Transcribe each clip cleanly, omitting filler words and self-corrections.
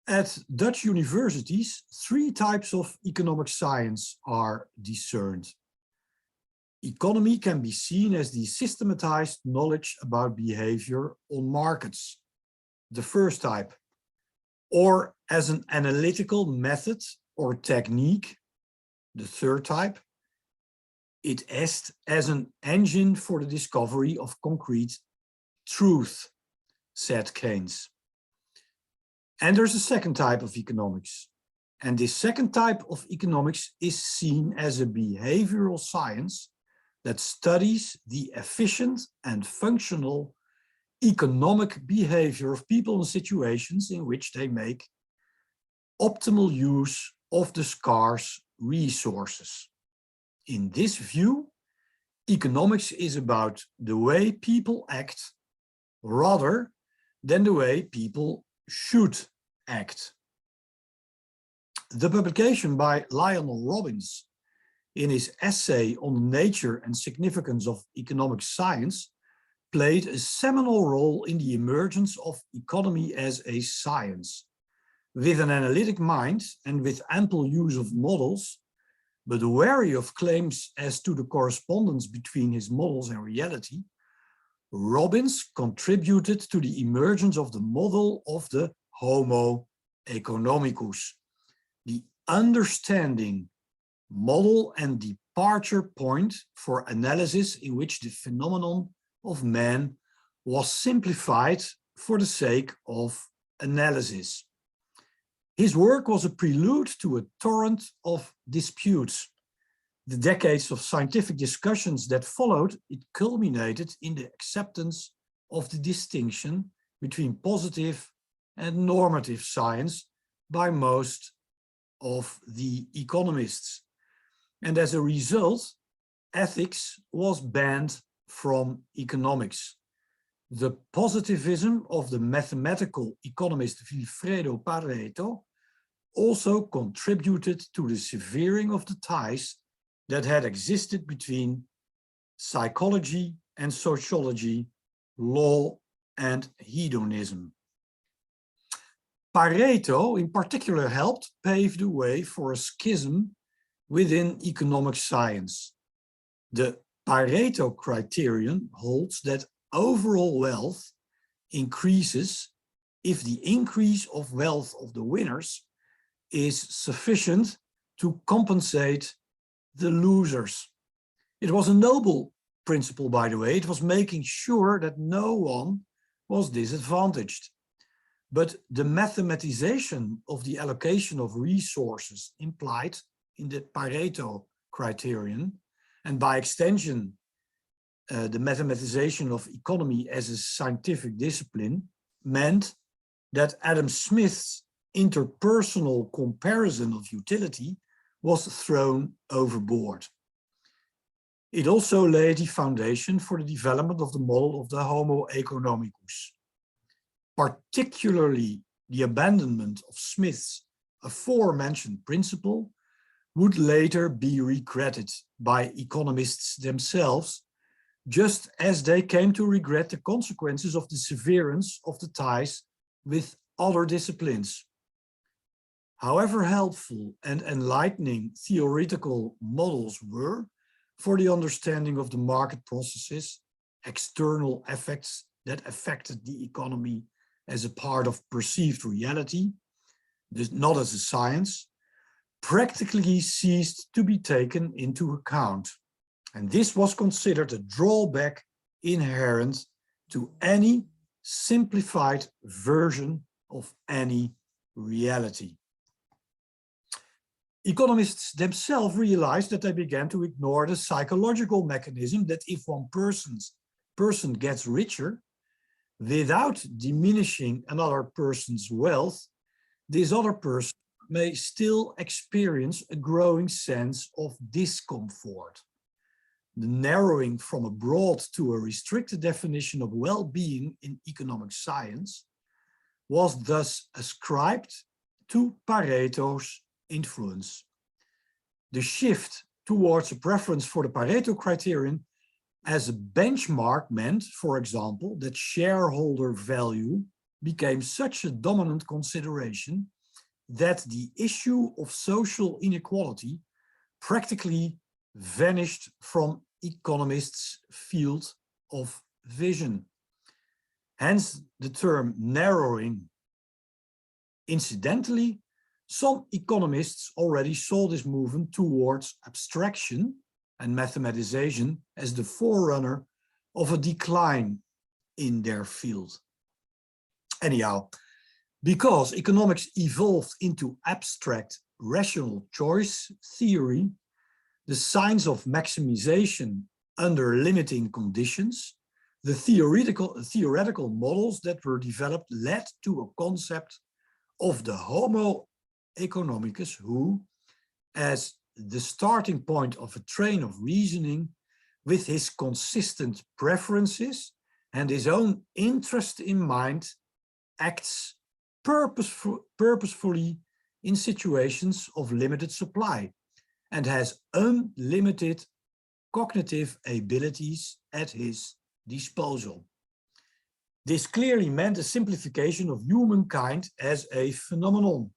At Dutch universities, 3 types of economic science are discerned. Economy can be seen as the systematized knowledge about behavior on markets, the first type, or as an analytical method or technique, the third type. It est as an engine for the discovery of concrete truth, said Keynes. And there's a second type of economics. And this second type of economics is seen as a behavioral science that studies the efficient and functional economic behavior of people in situations in which they make optimal use of the scarce resources. In this view, economics is about the way people act rather than the way people should act. The publication by Lionel Robbins in his essay on the nature and significance of economic science played a seminal role in the emergence of economy as a science. With an analytic mind and with ample use of models, but wary of claims as to the correspondence between his models and reality, Robbins contributed to the emergence of the model of the homo economicus, the understanding model and departure point for analysis in which the phenomenon of man was simplified for the sake of analysis. His work was a prelude to a torrent of disputes. The decades of scientific discussions that followed, it culminated in the acceptance of the distinction between positive and normative science by most of the economists. And as a result, ethics was banned from economics. The positivism of the mathematical economist Vilfredo Pareto also contributed to the severing of the ties that had existed between psychology and sociology, law and hedonism. Pareto in particular helped pave the way for a schism within economic science. The Pareto criterion holds that overall wealth increases if the increase of wealth of the winners is sufficient to compensate the losers. It was a noble principle, by the way. It was making sure that no one was disadvantaged. But the mathematization of the allocation of resources implied in the Pareto criterion, and by extension, the mathematization of economy as a scientific discipline, meant that Adam Smith's interpersonal comparison of utility was thrown overboard. It also laid the foundation for the development of the model of the homo economicus. Particularly the abandonment of Smith's aforementioned principle would later be regretted by economists themselves, just as they came to regret the consequences of the severance of the ties with other disciplines. However helpful and enlightening theoretical models were for the understanding of the market processes, external effects that affected the economy as a part of perceived reality, not as a science, practically ceased to be taken into account. And this was considered a drawback inherent to any simplified version of any reality. Economists themselves realized that they began to ignore the psychological mechanism that if one person gets richer, without diminishing another person's wealth, this other person may still experience a growing sense of discomfort. The narrowing from a broad to a restricted definition of well-being in economic science was thus ascribed to Pareto's influence. The shift towards a preference for the Pareto criterion as a benchmark meant, for example, that shareholder value became such a dominant consideration that the issue of social inequality practically vanished from economists' field of vision. Hence the term narrowing. Incidentally, some economists already saw this movement towards abstraction and mathematization as the forerunner of a decline in their field. Anyhow, because economics evolved into abstract rational choice theory, the science of maximization under limiting conditions, the theoretical models that were developed led to a concept of the homo economicus who, as the starting point of a train of reasoning, with his consistent preferences and his own interest in mind, acts purposefully in situations of limited supply and has unlimited cognitive abilities at his disposal. This clearly meant a simplification of humankind as a phenomenon,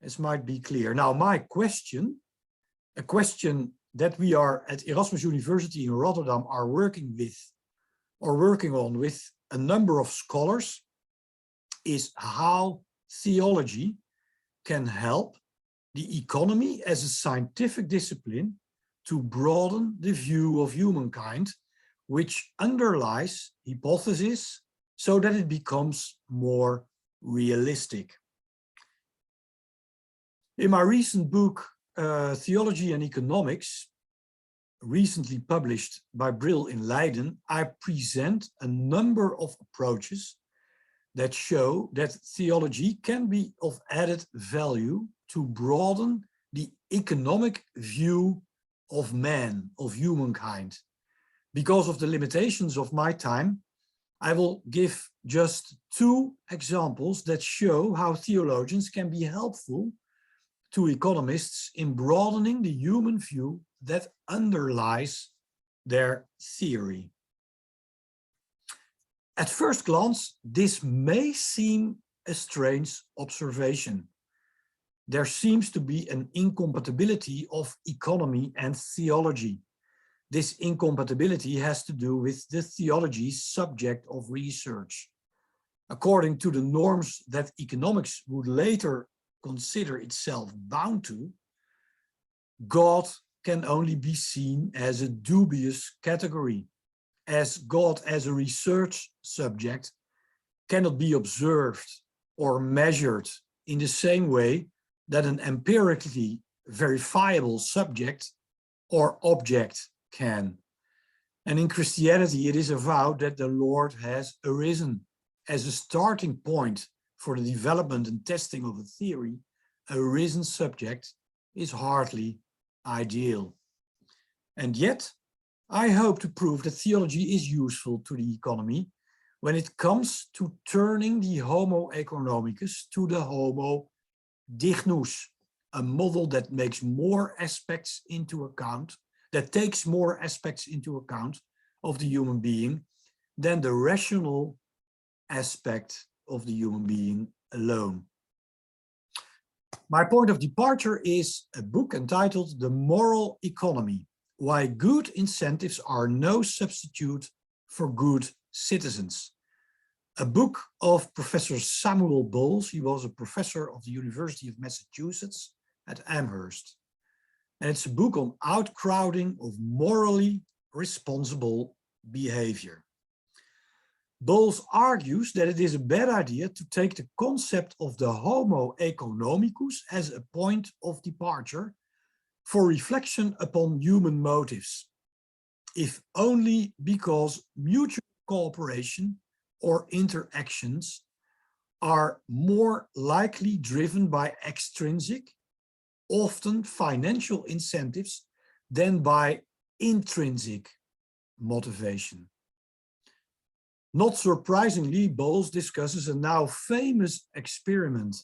as might be clear. Now, my question, a question that we are at Erasmus University in Rotterdam are working on with a number of scholars, is how theology can help the economy as a scientific discipline to broaden the view of humankind, which underlies hypothesis so that it becomes more realistic. In my recent book, Theology and Economics, recently published by Brill in Leuven, I present a number of approaches that show that theology can be of added value to broaden the economic view of man, of humankind. Because of the limitations of my time, I will give just two examples that show how theologians can be helpful to economists in broadening the human view that underlies their theory. At first glance, this may seem a strange observation. There seems to be an incompatibility of economy and theology. This incompatibility has to do with the theology's subject of research. According to the norms that economics would later consider itself bound to, God can only be seen as a dubious category, as God as a research subject cannot be observed or measured in the same way that an empirically verifiable subject or object can. And in Christianity, it is avowed that the Lord has arisen. As a starting point for the development and testing of a theory, a risen subject is hardly ideal. And yet, I hope to prove that theology is useful to the economy when it comes to turning the homo economicus to the homo dignus, a model that makes more aspects into account, that takes more aspects into account of the human being than the rational aspect of the human being alone. My point of departure is a book entitled The Moral Economy: Why Good Incentives Are No Substitute for Good Citizens. A book of Professor Samuel Bowles. He was a professor of the University of Massachusetts at Amherst. And it's a book on outcrowding of morally responsible behavior. Bowles argues that it is a bad idea to take the concept of the homo economicus as a point of departure for reflection upon human motives, if only because mutual cooperation or interactions are more likely driven by extrinsic, often financial incentives than by intrinsic motivation. Not surprisingly, Bowles discusses a now famous experiment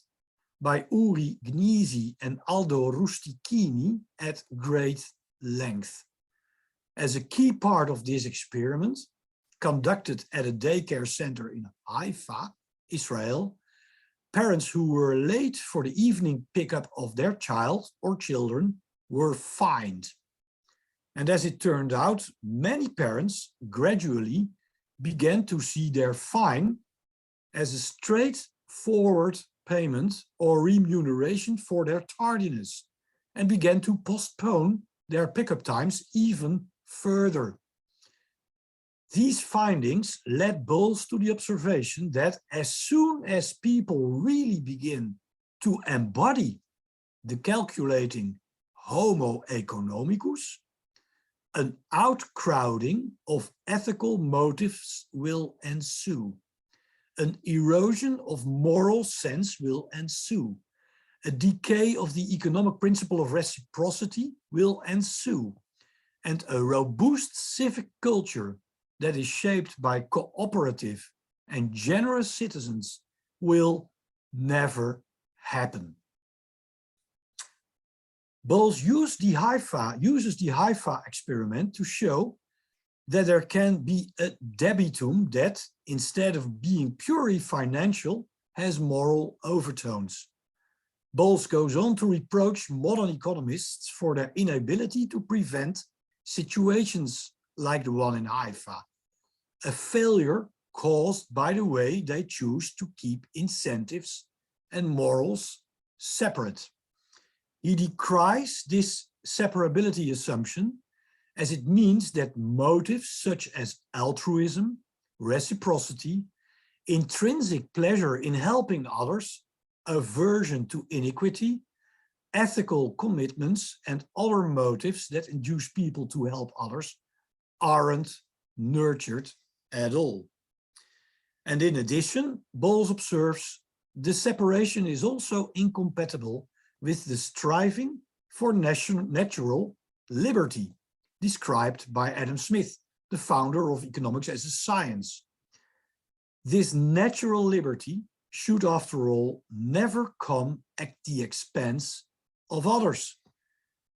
by Uri Gnisi and Aldo Rustichini at great length. As a key part of this experiment, conducted at a daycare center in Haifa, Israel, parents who were late for the evening pickup of their child or children were fined. And as it turned out, many parents gradually began to see their fine as a straightforward payment or remuneration for their tardiness, and began to postpone their pickup times even further. These findings led Bowles to the observation that as soon as people really begin to embody the calculating homo economicus, an outcrowding of ethical motives will ensue. An erosion of moral sense will ensue. A decay of the economic principle of reciprocity will ensue. And a robust civic culture that is shaped by cooperative and generous citizens will never happen. Bowles uses the Haifa experiment to show that there can be a debitum that, instead of being purely financial, has moral overtones. Bowles goes on to reproach modern economists for their inability to prevent situations like the one in Haifa, a failure caused by the way they choose to keep incentives and morals separate. He decries this separability assumption, as it means that motives such as altruism, reciprocity, intrinsic pleasure in helping others, aversion to iniquity, ethical commitments, and other motives that induce people to help others aren't nurtured at all. And in addition, Bowles observes the separation is also incompatible with the striving for natural liberty, described by Adam Smith, the founder of economics as a science. This natural liberty should, after all, never come at the expense of others.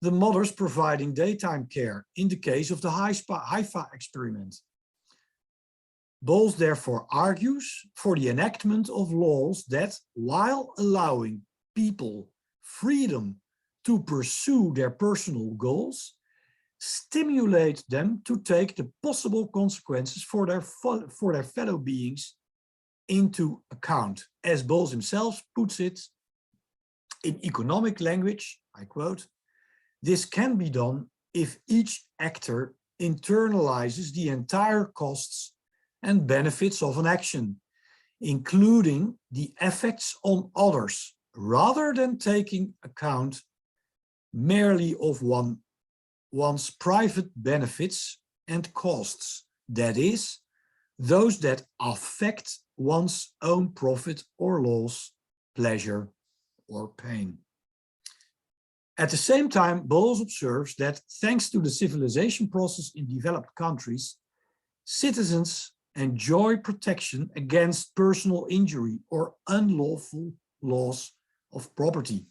The mothers providing daytime care in the case of the Haifa experiment. Bowles therefore argues for the enactment of laws that, while allowing people freedom to pursue their personal goals, stimulate them to take the possible consequences for their fellow beings into account. As Bowles himself puts it, in economic language, I quote, "This can be done if each actor internalizes the entire costs and benefits of an action, including the effects on others, rather than taking account merely of one's private benefits and costs, that is, those that affect one's own profit or loss, pleasure or pain." At the same time, Bowles observes that thanks to the civilization process in developed countries, citizens enjoy protection against personal injury or unlawful loss of property.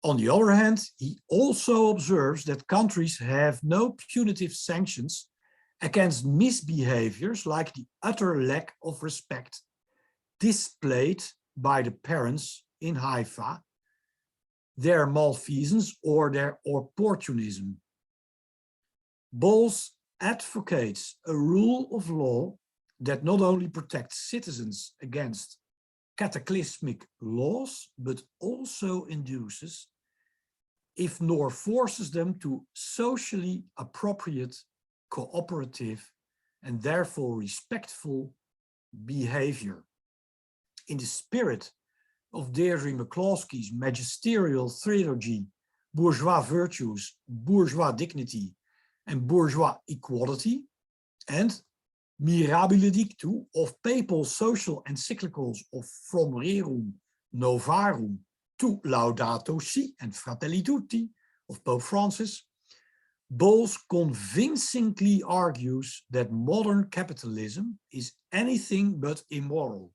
On the other hand, he also observes that countries have no punitive sanctions against misbehaviors like the utter lack of respect displayed by the parents in Haifa, their malfeasance or their opportunism. Bowles advocates a rule of law that not only protects citizens against cataclysmic laws, but also induces, if nor forces them to socially appropriate, cooperative, and therefore respectful behavior. In the spirit of Deirdre McCloskey's magisterial Theology, Bourgeois Virtues, Bourgeois Dignity, and Bourgeois Equality, and Mirabile Dictu of papal social encyclicals of From Rerum Novarum to Laudato Si and Fratelli Tutti of Pope Francis, Bowles convincingly argues that modern capitalism is anything but immoral,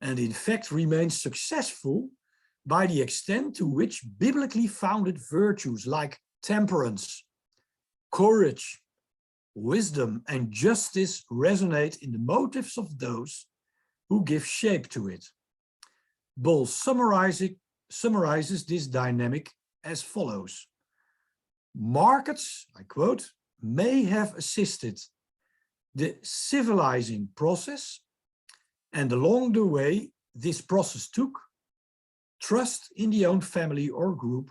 and in fact remains successful by the extent to which biblically founded virtues like temperance, courage, wisdom, and justice resonate in the motives of those who give shape to it. Bull summarizes this dynamic as follows. Markets, I quote, may have assisted the civilizing process, and along the way this process took, trust in the own family or group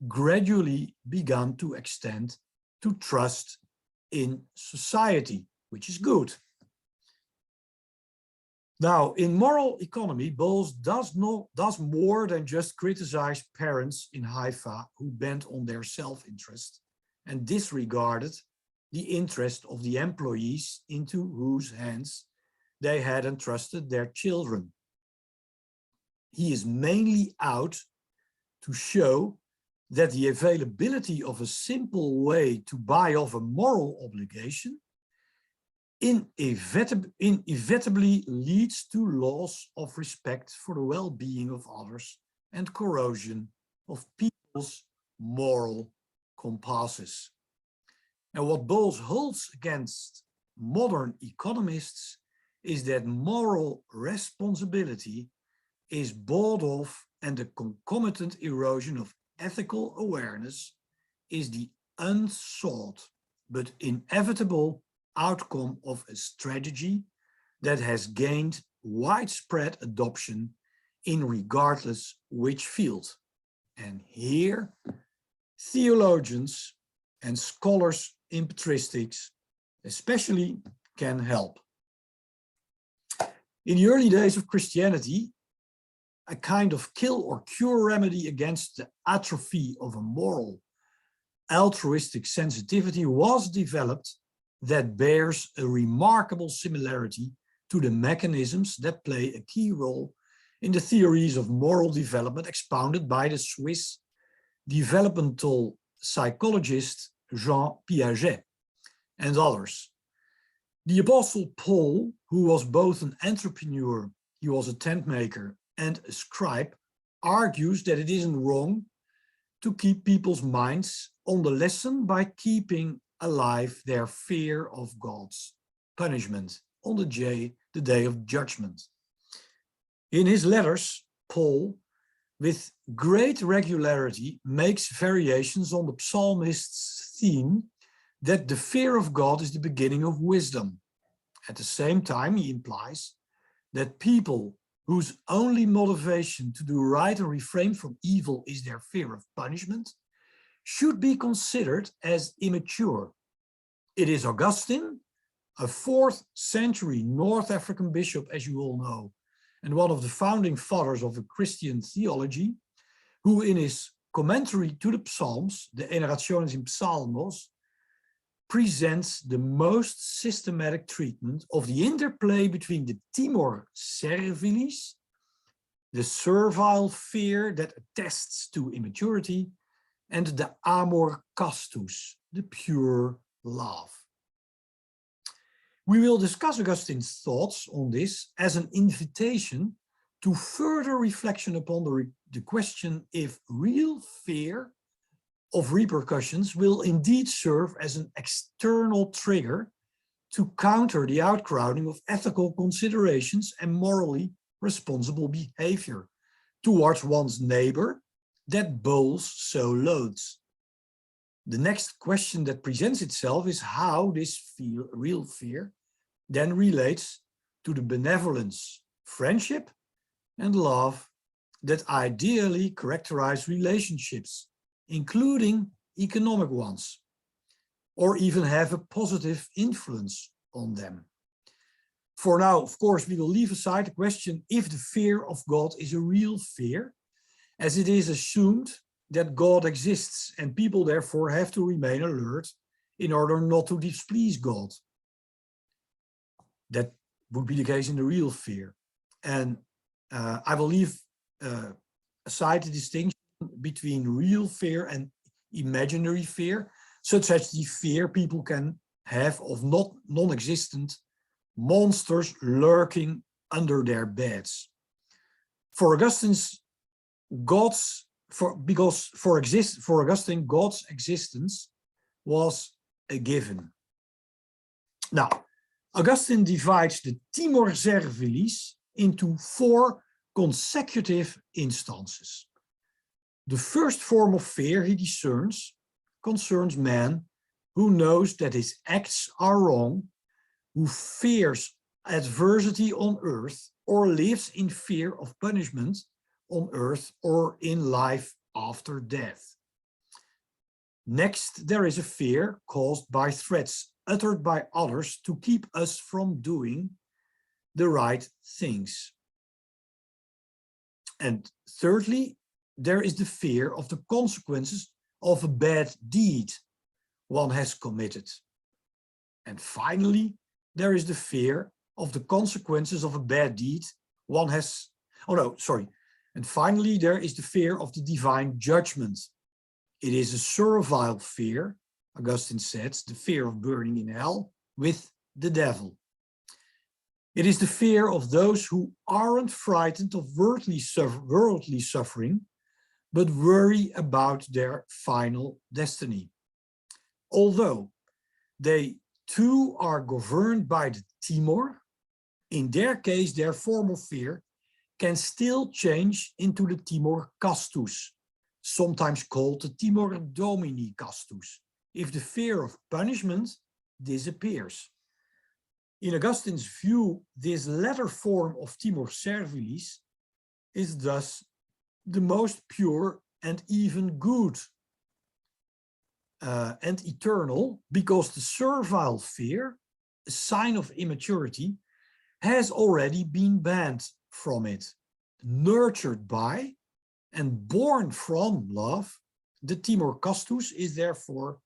gradually began to extend to trust in society, which is good. Now, in moral economy, Bowles does more than just criticize parents in Haifa who bent on their self-interest and disregarded the interest of the employees into whose hands they had entrusted their children. He is mainly out to show that the availability of a simple way to buy off a moral obligation inevitably leads to loss of respect for the well-being of others and corrosion of people's moral compasses. And what Bowles holds against modern economists is that moral responsibility is bought off, and the concomitant erosion of ethical awareness is the unsought but inevitable outcome of a strategy that has gained widespread adoption in regardless which field. And here, theologians and scholars in patristics especially can help. In the early days of Christianity, a kind of kill or cure remedy against the atrophy of a moral altruistic sensitivity was developed that bears a remarkable similarity to the mechanisms that play a key role in the theories of moral development expounded by the Swiss developmental psychologist Jean Piaget and others. The Apostle Paul, who was both an entrepreneur, he was a tent maker, and a scribe, argues that it isn't wrong to keep people's minds on the lesson by keeping alive their fear of God's punishment on the day of judgment. In his letters, Paul, with great regularity, makes variations on the psalmist's theme that the fear of God is the beginning of wisdom. At the same time, he implies that people whose only motivation to do right and refrain from evil is their fear of punishment should be considered as immature. It is Augustine, a 4th century North African bishop, as you all know, and one of the founding fathers of the Christian theology, who in his commentary to the Psalms, the Enerationes in Psalmos, presents the most systematic treatment of the interplay between the timor servilis, the servile fear that attests to immaturity, and the amor castus, the pure love. We will discuss Augustine's thoughts on this as an invitation to further reflection upon the question if real fear of repercussions will indeed serve as an external trigger to counter the outcrowding of ethical considerations and morally responsible behavior towards one's neighbor that Bowles so loathes. The next question that presents itself is how this real fear then relates to the benevolence, friendship, and love that ideally characterize relationships, including economic ones, or even have a positive influence on them. For now, of course, we will leave aside the question if the fear of God is a real fear, as it is assumed that God exists and people therefore have to remain alert in order not to displease God. That would be the case in the real fear. And I will leave aside the distinction between real fear and imaginary fear, such as the fear people can have of non-existent monsters lurking under their beds. For Augustine, God's existence was a given. Now, Augustine divides the timor servilis into 4 consecutive instances. The first form of fear he discerns concerns man who knows that his acts are wrong, who fears adversity on earth, or lives in fear of punishment on earth or in life after death. Next, there is a fear caused by threats uttered by others to keep us from doing the right things. And thirdly, there is the fear of the consequences of a bad deed one has committed. And finally, there is the fear of the consequences of a bad deed one has, and finally, there is the fear of the divine judgment. It is a servile fear, Augustine said, the fear of burning in hell with the devil. It is the fear of those who aren't frightened of worldly suffering, but worry about their final destiny. Although they too are governed by the timor, in their case, their form of fear can still change into the timor castus, sometimes called the timor domini castus, if the fear of punishment disappears. In Augustine's view, this latter form of timor servilis is thus the most pure and even good and eternal, because the servile fear, a sign of immaturity, has already been banned from it. Nurtured by and born from love, the timor castus is therefore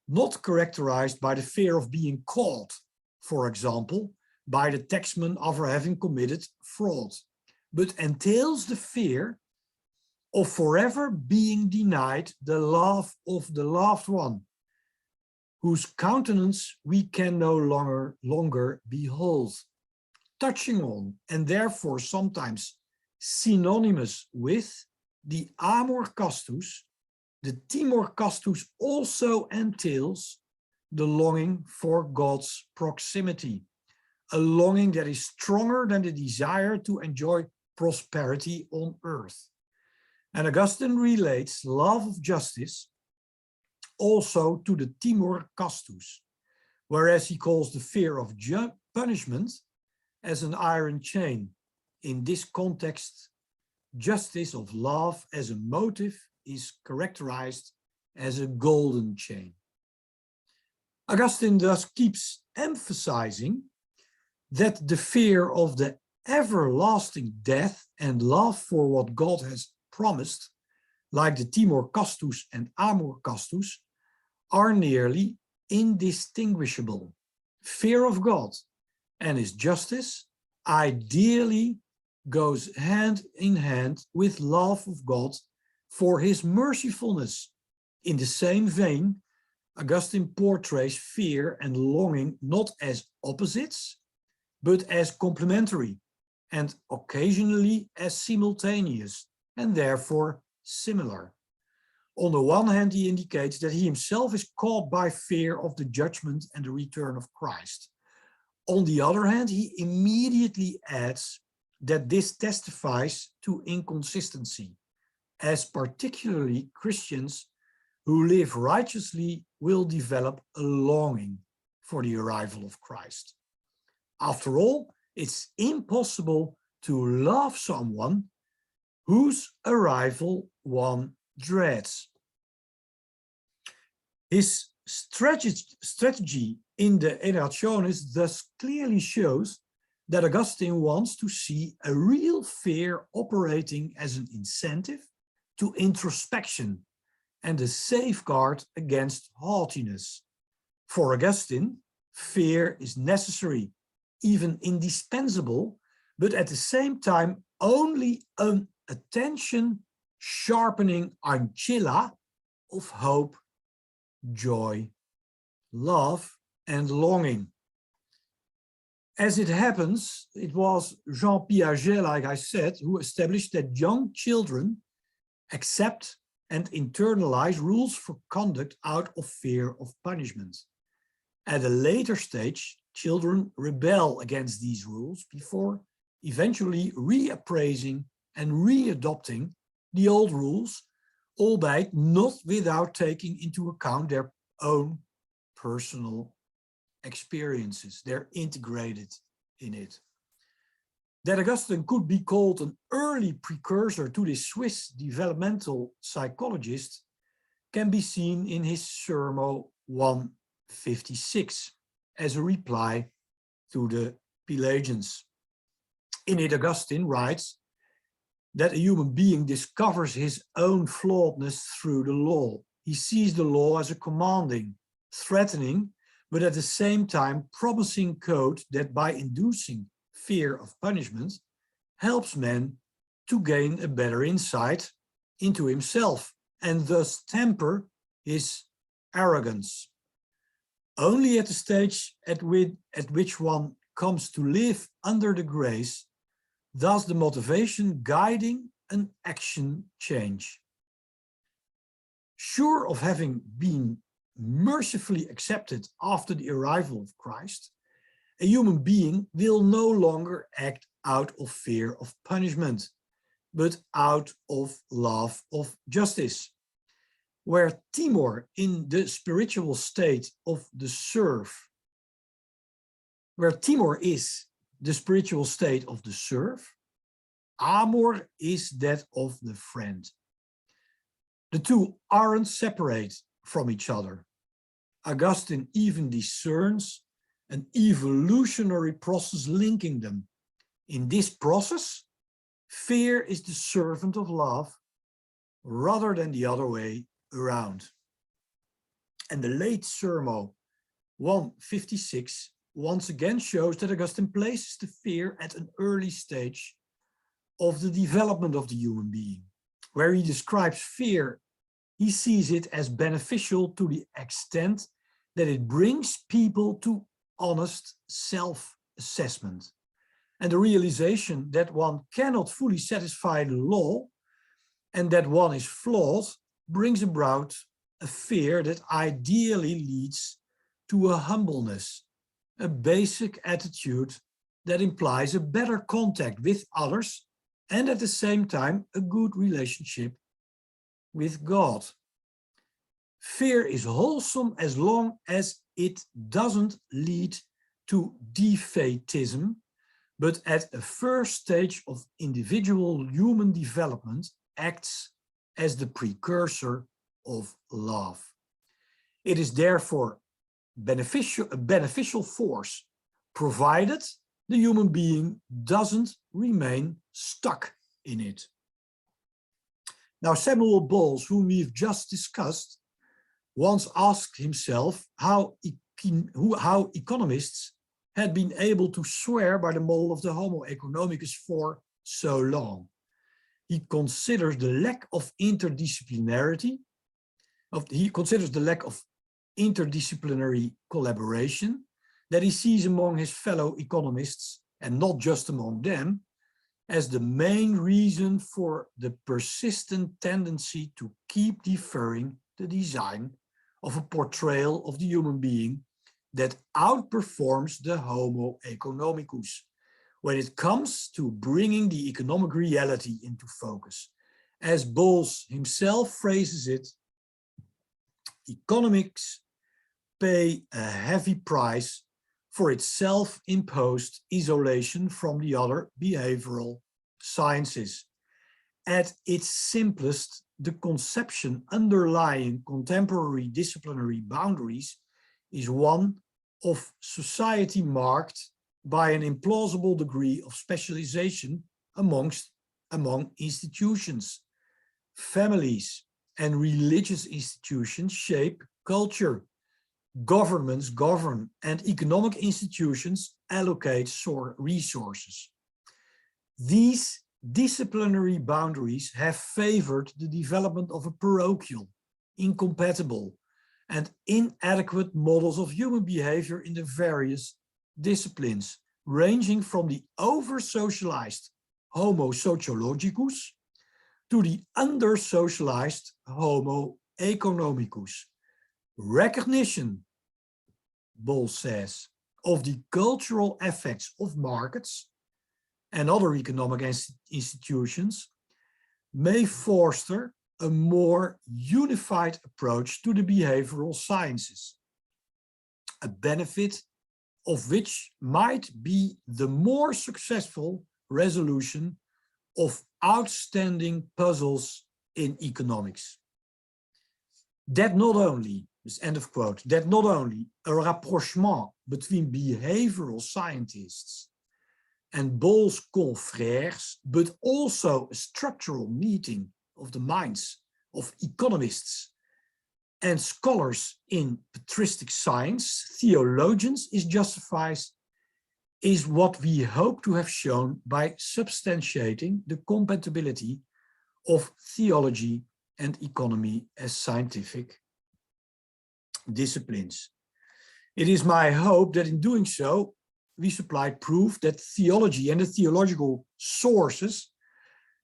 not characterized by the fear of being caught, for example, by the taxman after having committed fraud, but entails the fear of forever being denied the love of the loved one, whose countenance we can no longer behold. Touching on, and therefore sometimes synonymous with, the amor castus, the timor castus also entails the longing for God's proximity, a longing that is stronger than the desire to enjoy prosperity on earth. And Augustine relates love of justice also to the timor castus, whereas he calls the fear of punishment as an iron chain. In this context, justice of love as a motive is characterized as a golden chain. Augustine thus keeps emphasizing that the fear of the everlasting death and love for what God has promised, like the timor castus and amor castus, are nearly indistinguishable. Fear of God and his justice ideally goes hand in hand with love of God for his mercifulness. In the same vein, Augustine portrays fear and longing not as opposites, but as complementary, and occasionally as simultaneous, and therefore similar. On the one hand, he indicates that he himself is caught by fear of the judgment and the return of Christ. On the other hand, he immediately adds that this testifies to inconsistency, as particularly Christians who live righteously will develop a longing for the arrival of Christ. After all, it's impossible to love someone whose arrival one dreads. His strategy in the Enerationis thus clearly shows that Augustine wants to see a real fear operating as an incentive to introspection and a safeguard against haughtiness. For Augustine, fear is necessary, even indispensable, but at the same time only an attention-sharpening ancilla of hope, joy, love, and longing. As it happens, it was Jean Piaget, like I said, who established that young children accept and internalize rules for conduct out of fear of punishment. At a later stage, children rebel against these rules before eventually reappraising and readopting the old rules, albeit not without taking into account their own personal experiences. They're integrated in it. That Augustine could be called an early precursor to the Swiss developmental psychologist can be seen in his Sermon 156 as a reply to the Pelagians. In it, Augustine writes that a human being discovers his own flawedness through the law. He sees the law as a commanding, threatening, but at the same time promising code that by inducing fear of punishment helps man to gain a better insight into himself and thus temper his arrogance. Only at the stage at which one comes to live under the grace does the motivation guiding an action change. Sure of having been mercifully accepted after the arrival of Christ, a human being will no longer act out of fear of punishment, but out of love of justice. Where Timor in the spiritual state of the serf, where Timor is the spiritual state of the serf, Amor is that of the friend. The two aren't separate from each other. Augustine even discerns an evolutionary process linking them. In this process, fear is the servant of love rather than the other way around. And the late Sermon 156 once again shows that Augustine places the fear at an early stage of the development of the human being. Where he describes fear, he sees it as beneficial to the extent that it brings people to honest self-assessment and the realization that one cannot fully satisfy the law and that one is flawed brings about a fear that ideally leads to a humbleness, a basic attitude that implies a better contact with others and at the same time a good relationship with God. Fear is wholesome as long as it doesn't lead to defeatism, but at a first stage of individual human development acts as the precursor of love. It is therefore a beneficial force, provided the human being doesn't remain stuck in it. Now, Samuel Bowles, whom we've just discussed, once asked himself how economists had been able to swear by the model of the homo economicus for so long. He considers the lack of interdisciplinarity, interdisciplinary collaboration that he sees among his fellow economists, and not just among them, as the main reason for the persistent tendency to keep deferring the design of a portrayal of the human being that outperforms the homo economicus when it comes to bringing the economic reality into focus. As Bowles himself phrases it, economics pay a heavy price for its self-imposed isolation from the other behavioral sciences. At its simplest, the conception underlying contemporary disciplinary boundaries is one of society marked by an implausible degree of specialization among institutions. Families and religious institutions shape culture. Governments govern, and economic institutions allocate resources. These disciplinary boundaries have favored the development of a parochial, incompatible, and inadequate models of human behavior in the various disciplines, ranging from the over-socialized homo sociologicus to the under-socialized homo economicus. Recognition, Bowles says, of the cultural effects of markets and other economic institutions may foster a more unified approach to the behavioral sciences, a benefit of which might be the more successful resolution of outstanding puzzles in economics. That not only, this end of quote, that not only a rapprochement between behavioral scientists and Bohl's confrères, but also a structural meeting of the minds of economists and scholars in patristic science, theologians, is justified, is what we hope to have shown by substantiating the compatibility of theology and economy as scientific disciplines. It is my hope that in doing so, we supply proof that theology and the theological sources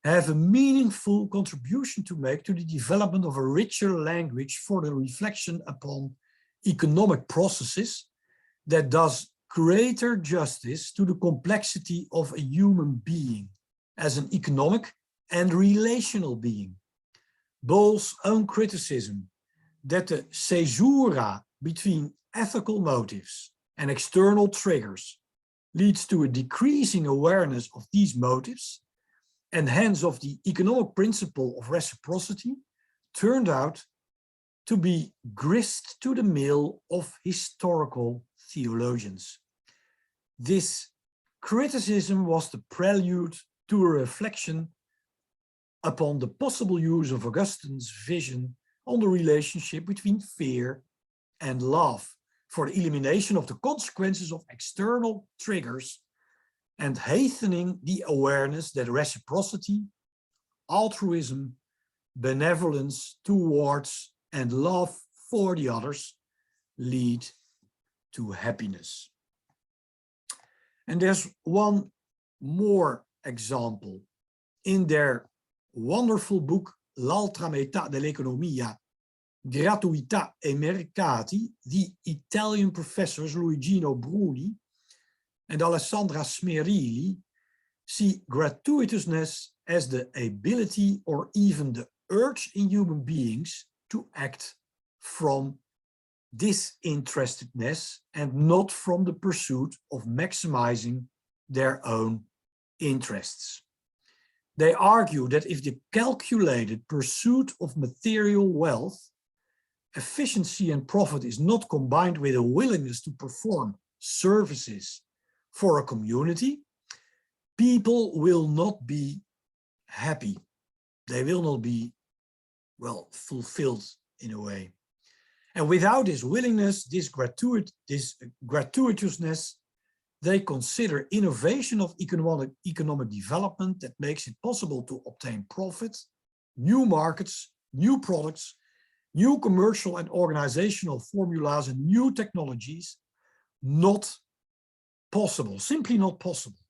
have a meaningful contribution to make to the development of a richer language for the reflection upon economic processes that does greater justice to the complexity of a human being as an economic and relational being. Bohl's own criticism that the caesura between ethical motives and external triggers leads to a decreasing awareness of these motives and hence of the economic principle of reciprocity turned out to be grist to the mill of historical theologians. This criticism was the prelude to a reflection upon the possible use of Augustine's vision on the relationship between fear and love for the elimination of the consequences of external triggers and hastening the awareness that reciprocity, altruism, benevolence towards and love for the others lead to happiness. And there's one more example in their wonderful book L'altra metà dell'economia, gratuità e mercati, the Italian professors Luigino Bruni and Alessandra Smerilli see gratuitousness as the ability or even the urge in human beings to act from disinterestedness and not from the pursuit of maximizing their own interests. They argue that if the calculated pursuit of material wealth, efficiency and profit is not combined with a willingness to perform services for a community, people will not be happy. They will not be, well, fulfilled in a way. And without this willingness, this gratuitousness, they consider innovation of economic development that makes it possible to obtain profit, new markets, new products, new commercial and organizational formulas, and new technologies not possible, simply not possible.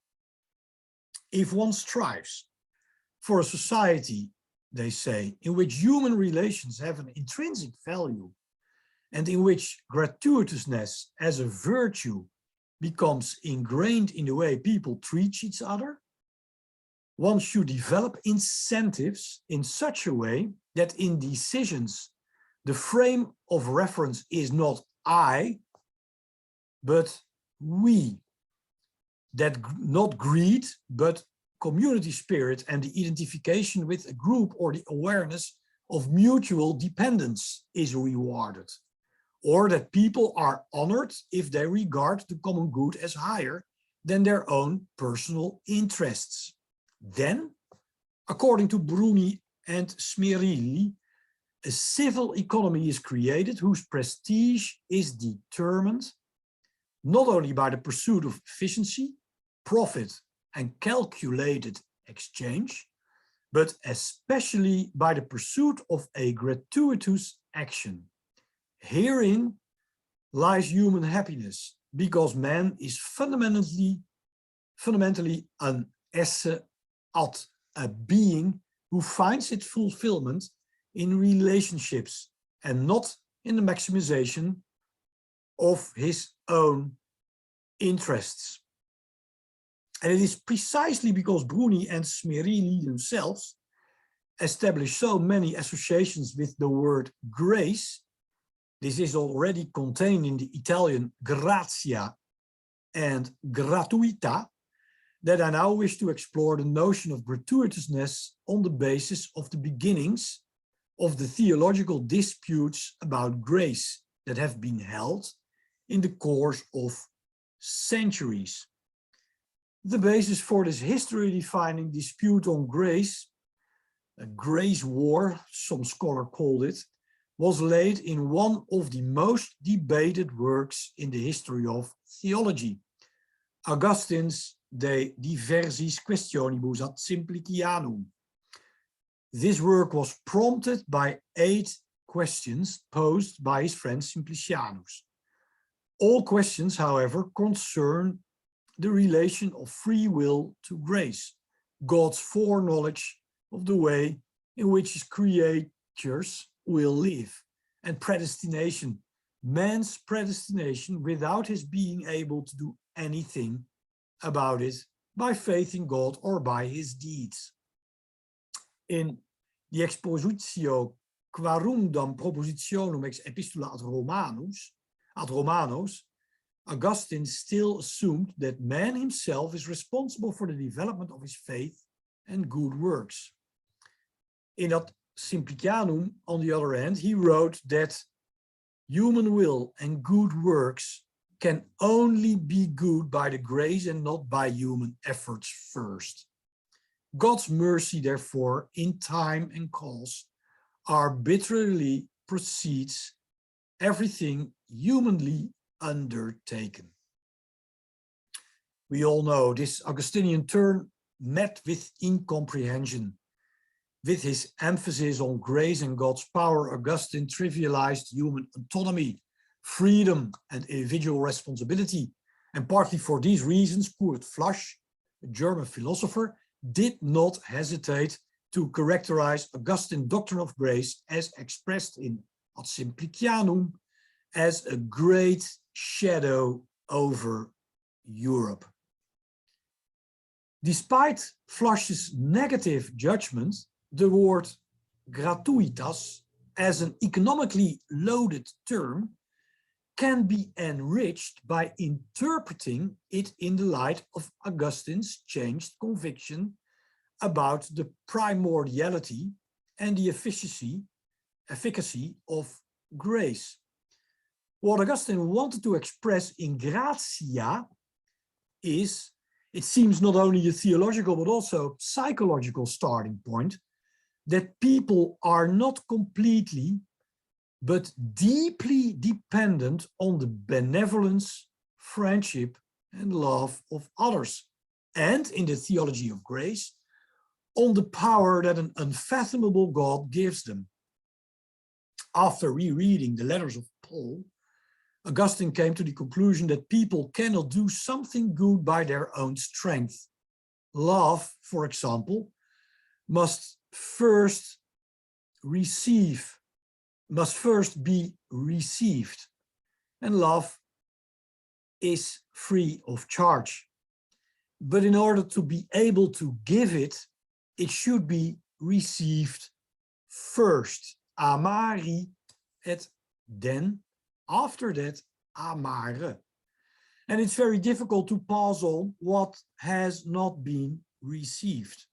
If one strives for a society, they say, in which human relations have an intrinsic value and in which gratuitousness as a virtue becomes ingrained in the way people treat each other, one should develop incentives in such a way that in decisions, the frame of reference is not I, but we. That not greed, but community spirit and the identification with a group or the awareness of mutual dependence is rewarded. Or that people are honored if they regard the common good as higher than their own personal interests. Then, according to Bruni and Smerilli, a civil economy is created whose prestige is determined not only by the pursuit of efficiency, profit, and calculated exchange, but especially by the pursuit of a gratuitous action. Herein lies human happiness, because man is fundamentally an esse ad, a being who finds its fulfillment in relationships and not in the maximization of his own interests. And it is precisely because Bruni and Smerilli themselves established so many associations with the word grace. This is already contained in the Italian gratia and gratuita, that I now wish to explore the notion of gratuitousness on the basis of the beginnings of the theological disputes about grace that have been held in the course of centuries. The basis for this history-defining dispute on grace, a grace war, some scholar called it, was laid in one of the most debated works in the history of theology, Augustine's De Diversis Questionibus ad Simplicianum. This work was prompted by 8 questions posed by his friend Simplicianus. All questions, however, concern the relation of free will to grace, God's foreknowledge of the way in which his creatures will live, and predestination, man's predestination without his being able to do anything about it by faith in God or by his deeds. In the Expositio Quarundam Propositionum ex Epistula ad Romanos, Augustine still assumed that man himself is responsible for the development of his faith and good works. In that Simplicianum, on the other hand, he wrote that human will and good works can only be good by the grace and not by human efforts first. God's mercy, therefore, in time and cause, arbitrarily precedes everything humanly undertaken. We all know this Augustinian turn met with incomprehension. With his emphasis on grace and God's power, Augustine trivialized human autonomy, freedom, and individual responsibility. And partly for these reasons, Kurt Flasch, a German philosopher, did not hesitate to characterize Augustine's doctrine of grace as expressed in Ad Simplicianum as a great shadow over Europe. Despite Flasch's negative judgment, the word gratuitas as an economically loaded term can be enriched by interpreting it in the light of Augustine's changed conviction about the primordiality and the efficacy of grace. What Augustine wanted to express in gratia is, it seems, not only a theological but also psychological starting point, that people are not completely but deeply dependent on the benevolence, friendship, and love of others, and in the theology of grace, on the power that an unfathomable God gives them. After rereading the letters of Paul, Augustine came to the conclusion that people cannot do something good by their own strength. Love, for example, must first be received, and love is free of charge. But in order to be able to give it, it should be received first. Amari, et then, after that, amare. And it's very difficult to pass on what has not been received.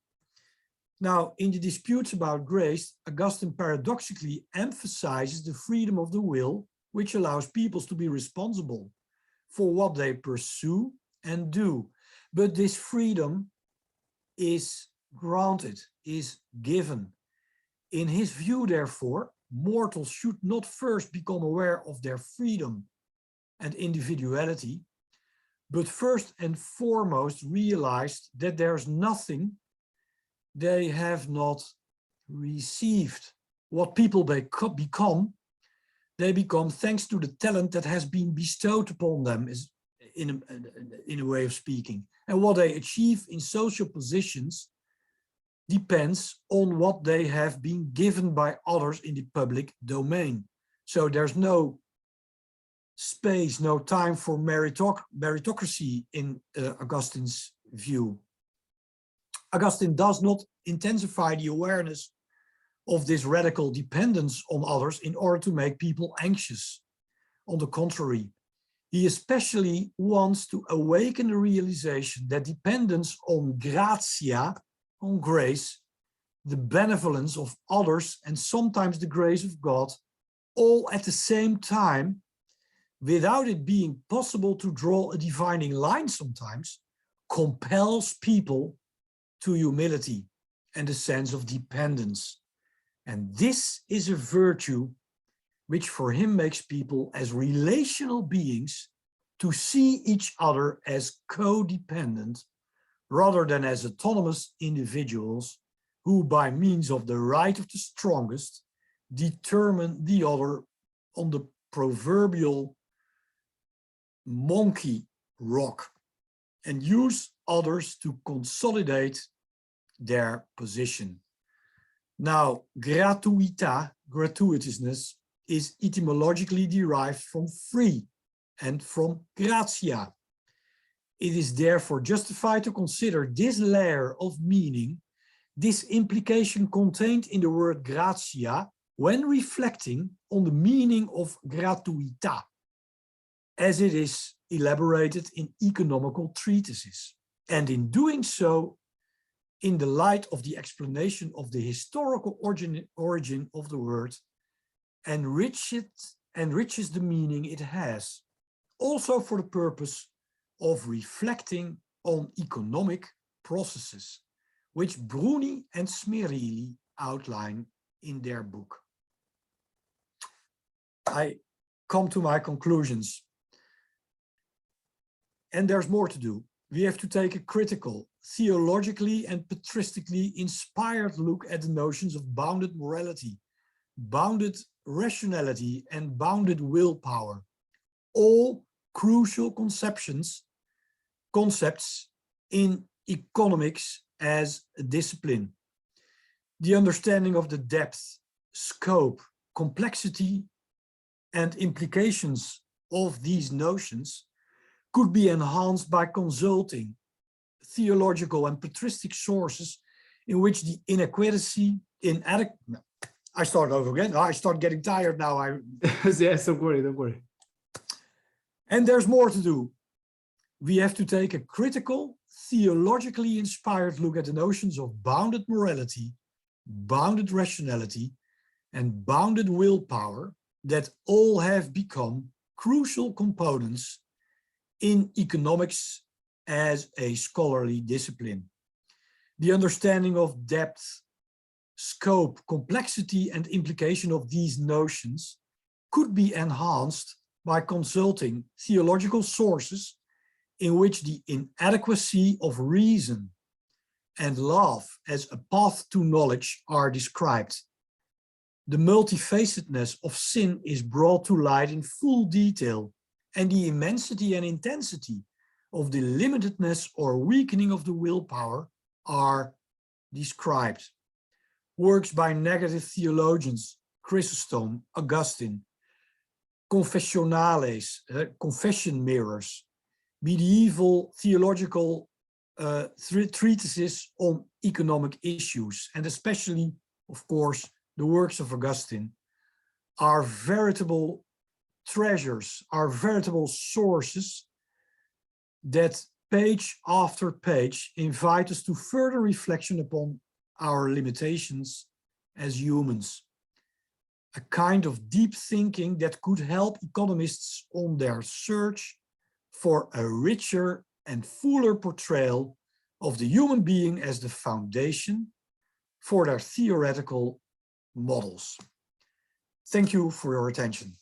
Now, in the disputes about grace, Augustine paradoxically emphasizes the freedom of the will, which allows peoples to be responsible for what they pursue and do. But this freedom is granted, is given. In his view, therefore, mortals should not first become aware of their freedom and individuality, but first and foremost realize that there's nothing they have not received. What people become, they become thanks to the talent that has been bestowed upon them, is in a way of speaking. And what they achieve in social positions depends on what they have been given by others in the public domain. So there's no space, no time for meritocracy in Augustine's view. Augustine does not intensify the awareness of this radical dependence on others in order to make people anxious. On the contrary, he especially wants to awaken the realization that dependence on gratia, on grace, the benevolence of others, and sometimes the grace of God, all at the same time, without it being possible to draw a dividing line sometimes, compels people to humility and a sense of dependence. And this is a virtue which for him makes people as relational beings to see each other as codependent rather than as autonomous individuals who, by means of the right of the strongest, determine the other on the proverbial monkey rock and use others to consolidate their position. Now, gratuita, gratuitousness, is etymologically derived from free and from gratia. It is therefore justified to consider this layer of meaning, this implication contained in the word gratia, when reflecting on the meaning of gratuita, as it is elaborated in economical treatises, and in doing so, in the light of the explanation of the historical origin of the word, enriches the meaning it has, also for the purpose of reflecting on economic processes, which Bruni and Smerilli outline in their book. I come to my conclusions. And there's more to do. We have to take a critical, theologically and patristically inspired look at the notions of bounded morality, bounded rationality, and bounded willpower, all crucial concepts in economics as a discipline. The understanding of the depth, scope, complexity, and implications of these notions could be enhanced by consulting theological and patristic sources in which the I start over again. I start getting tired now. Yes, don't worry. And there's more to do. We have to take a critical, theologically inspired look at the notions of bounded morality, bounded rationality, and bounded willpower that all have become crucial components in economics as a scholarly discipline. The understanding of depth, scope, complexity, and implication of these notions could be enhanced by consulting theological sources in which the inadequacy of reason and love as a path to knowledge are described. The multifacetedness of sin is brought to light in full detail, and the immensity and intensity of the limitedness or weakening of the willpower are described. Works by negative theologians, Chrysostom, Augustine, confessionales, confession mirrors, medieval theological treatises on economic issues, and especially, of course, the works of Augustine, are veritable treasures, are veritable sources that page after page invite us to further reflection upon our limitations as humans. A kind of deep thinking that could help economists on their search for a richer and fuller portrayal of the human being as the foundation for their theoretical models. Thank you for your attention.